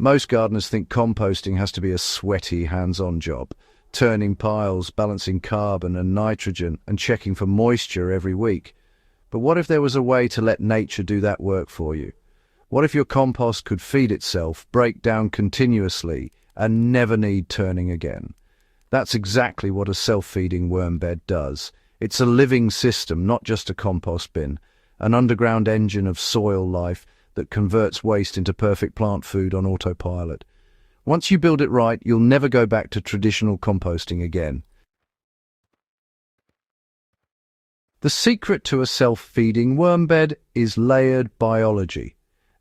Most gardeners think composting has to be a sweaty, hands-on job, turning piles, balancing carbon and nitrogen, and checking for moisture every week. But what if there was a way to let nature do that work for you? What if your compost could feed itself, break down continuously, and never need turning again? That's exactly what a self-feeding worm bed does. It's a living system, not just a compost bin, an underground engine of soil life that converts waste into perfect plant food on autopilot. Once you build it right, you'll never go back to traditional composting again. The secret to a self-feeding worm bed is layered biology.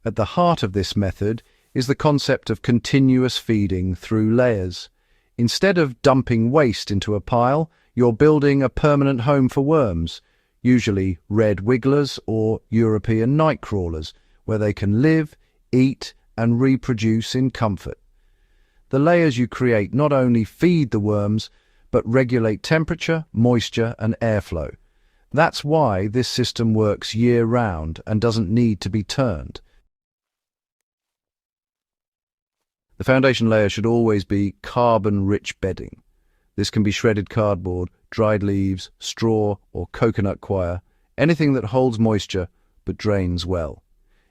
At the heart of this method is the concept of continuous feeding through layers. Instead of dumping waste into a pile, you're building a permanent home for worms, usually red wigglers or European night crawlers, where they can live, eat, and reproduce in comfort. The layers you create not only feed the worms, but regulate temperature, moisture, and airflow. That's why this system works year-round and doesn't need to be turned. The foundation layer should always be carbon-rich bedding. This can be shredded cardboard, dried leaves, straw, or coconut coir, anything that holds moisture but drains well.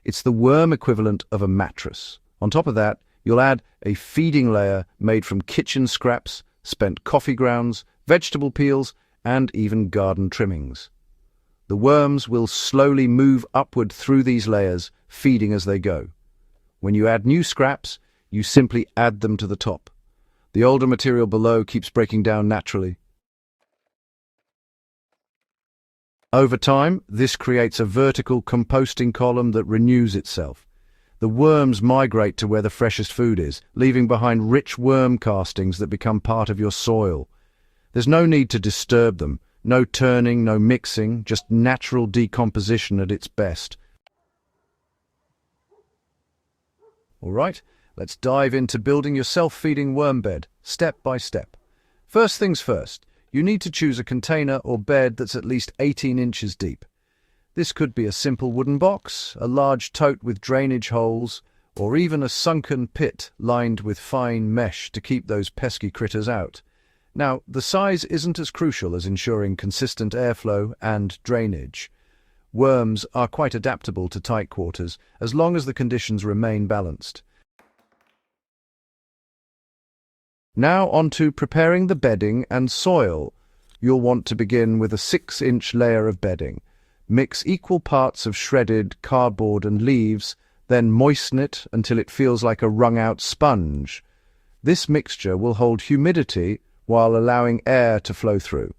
It's the worm equivalent of a mattress. On top of that, you'll add a feeding layer made from kitchen scraps, spent coffee grounds, vegetable peels, and even garden trimmings. The worms will slowly move upward through these layers, feeding as they go. When you add new scraps, you simply add them to the top. The older material below keeps breaking down naturally. Over time, this creates a vertical composting column that renews itself. The worms migrate to where the freshest food is, leaving behind rich worm castings that become part of your soil. There's no need to disturb them, no turning, no mixing, just natural decomposition at its best. All right, let's dive into building your self-feeding worm bed, step by step. First things first, you need to choose a container or bed that's at least 18 inches deep. This could be a simple wooden box, a large tote with drainage holes, or even a sunken pit lined with fine mesh to keep those pesky critters out. Now, the size isn't as crucial as ensuring consistent airflow and drainage. Worms are quite adaptable to tight quarters, as long as the conditions remain balanced. Now on to preparing the bedding and soil. You'll want to begin with a 6-inch layer of bedding. Mix equal parts of shredded cardboard and leaves, then moisten it until it feels like a wrung-out sponge. This mixture will hold humidity while allowing air to flow through.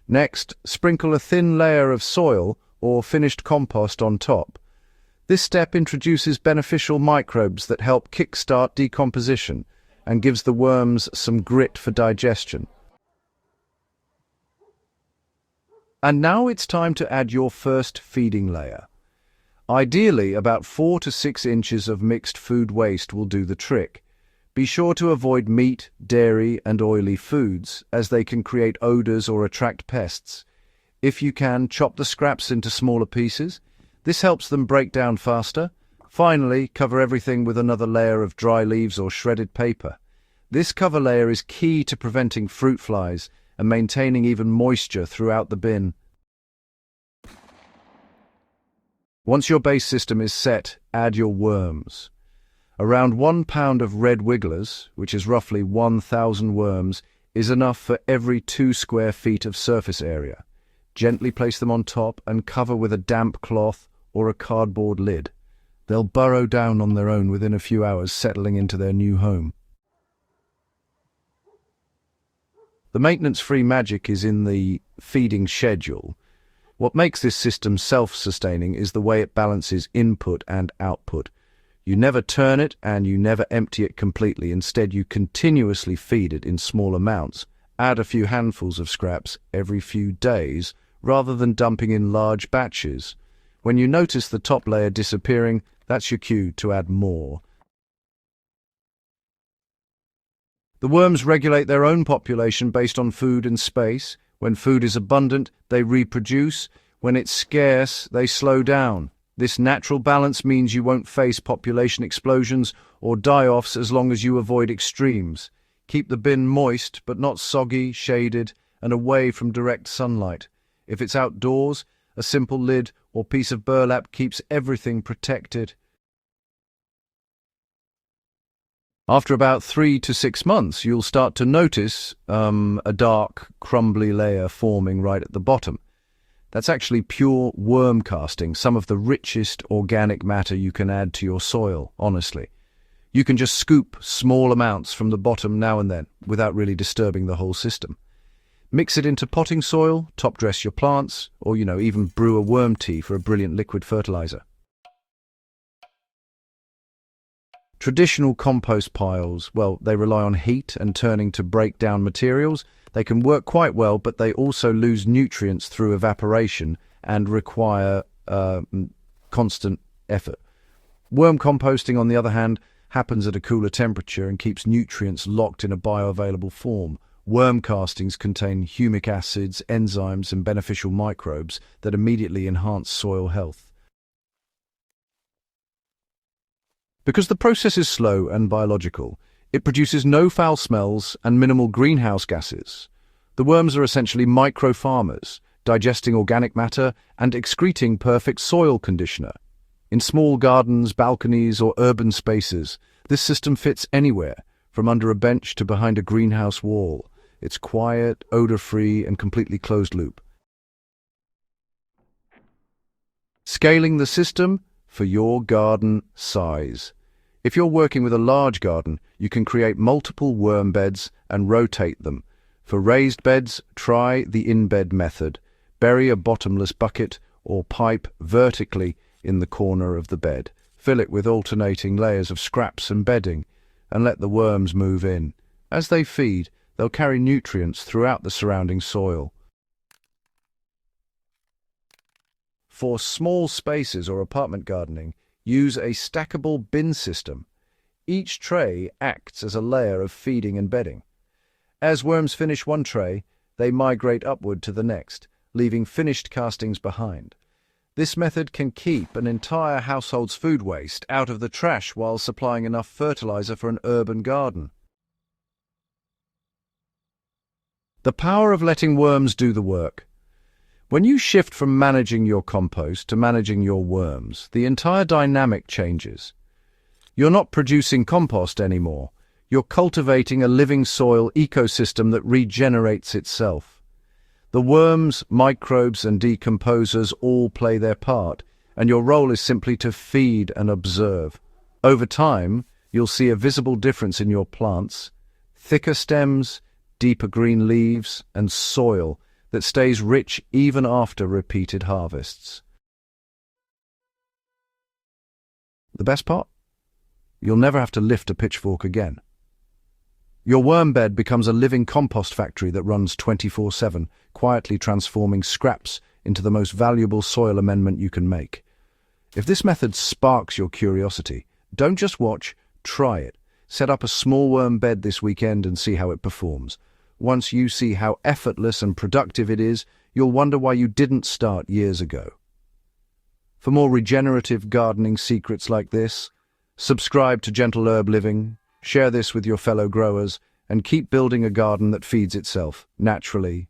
Next, sprinkle a thin layer of soil or finished compost on top. This step introduces beneficial microbes that help kickstart decomposition and gives the worms some grit for digestion. And now it's time to add your first feeding layer. Ideally, about 4 to 6 inches of mixed food waste will do the trick. Be sure to avoid meat, dairy, and oily foods, as they can create odors or attract pests. If you can, chop the scraps into smaller pieces. This helps them break down faster. Finally, cover everything with another layer of dry leaves or shredded paper. This cover layer is key to preventing fruit flies and maintaining even moisture throughout the bin. Once your base system is set, add your worms. Around 1 pound of red wigglers, which is roughly 1,000 worms, is enough for every 2 square feet of surface area. Gently place them on top and cover with a damp cloth or a cardboard lid. They'll burrow down on their own within a few hours, settling into their new home. The maintenance-free magic is in the feeding schedule. What makes this system self-sustaining is the way it balances input and output. You never turn it and you never empty it completely. Instead, you continuously feed it in small amounts. Add a few handfuls of scraps every few days rather than dumping in large batches. When you notice the top layer disappearing, that's your cue to add more. The worms regulate their own population based on food and space. When food is abundant, they reproduce. When it's scarce, they slow down. This natural balance means you won't face population explosions or die-offs as long as you avoid extremes. Keep the bin moist, but not soggy, shaded, and away from direct sunlight. If it's outdoors, a simple lid or piece of burlap keeps everything protected. After about 3 to 6 months, you'll start to notice a dark, crumbly layer forming right at the bottom. That's actually pure worm casting, some of the richest organic matter you can add to your soil, honestly. You can just scoop small amounts from the bottom now and then, without really disturbing the whole system. Mix it into potting soil, top dress your plants, or even brew a worm tea for a brilliant liquid fertilizer. Traditional compost piles, well, they rely on heat and turning to break down materials. They can work quite well, but they also lose nutrients through evaporation and require constant effort. Worm composting, on the other hand, happens at a cooler temperature and keeps nutrients locked in a bioavailable form. Worm castings contain humic acids, enzymes, and beneficial microbes that immediately enhance soil health. Because the process is slow and biological, it produces no foul smells and minimal greenhouse gases. The worms are essentially micro-farmers, digesting organic matter and excreting perfect soil conditioner. In small gardens, balconies, or urban spaces, this system fits anywhere, from under a bench to behind a greenhouse wall. It's quiet, odor-free, and completely closed-loop. Scaling the system for your garden size. If you're working with a large garden, you can create multiple worm beds and rotate them. For raised beds, try the in-bed method. Bury a bottomless bucket or pipe vertically in the corner of the bed. Fill it with alternating layers of scraps and bedding, and let the worms move in. As they feed, they'll carry nutrients throughout the surrounding soil. For small spaces or apartment gardening, use a stackable bin system. Each tray acts as a layer of feeding and bedding. As worms finish one tray, they migrate upward to the next, leaving finished castings behind. This method can keep an entire household's food waste out of the trash while supplying enough fertilizer for an urban garden. The power of letting worms do the work. When you shift from managing your compost to managing your worms, the entire dynamic changes. You're not producing compost anymore. You're cultivating a living soil ecosystem that regenerates itself. The worms, microbes, and decomposers all play their part, and your role is simply to feed and observe. Over time, you'll see a visible difference in your plants: thicker stems, deeper green leaves, and soil that stays rich even after repeated harvests. The best part? You'll never have to lift a pitchfork again. Your worm bed becomes a living compost factory that runs 24/7, quietly transforming scraps into the most valuable soil amendment you can make. If this method sparks your curiosity, don't just watch, try it. Set up a small worm bed this weekend and see how it performs. Once you see how effortless and productive it is, you'll wonder why you didn't start years ago. For more regenerative gardening secrets like this, subscribe to Gentle Herb Living, share this with your fellow growers, and keep building a garden that feeds itself naturally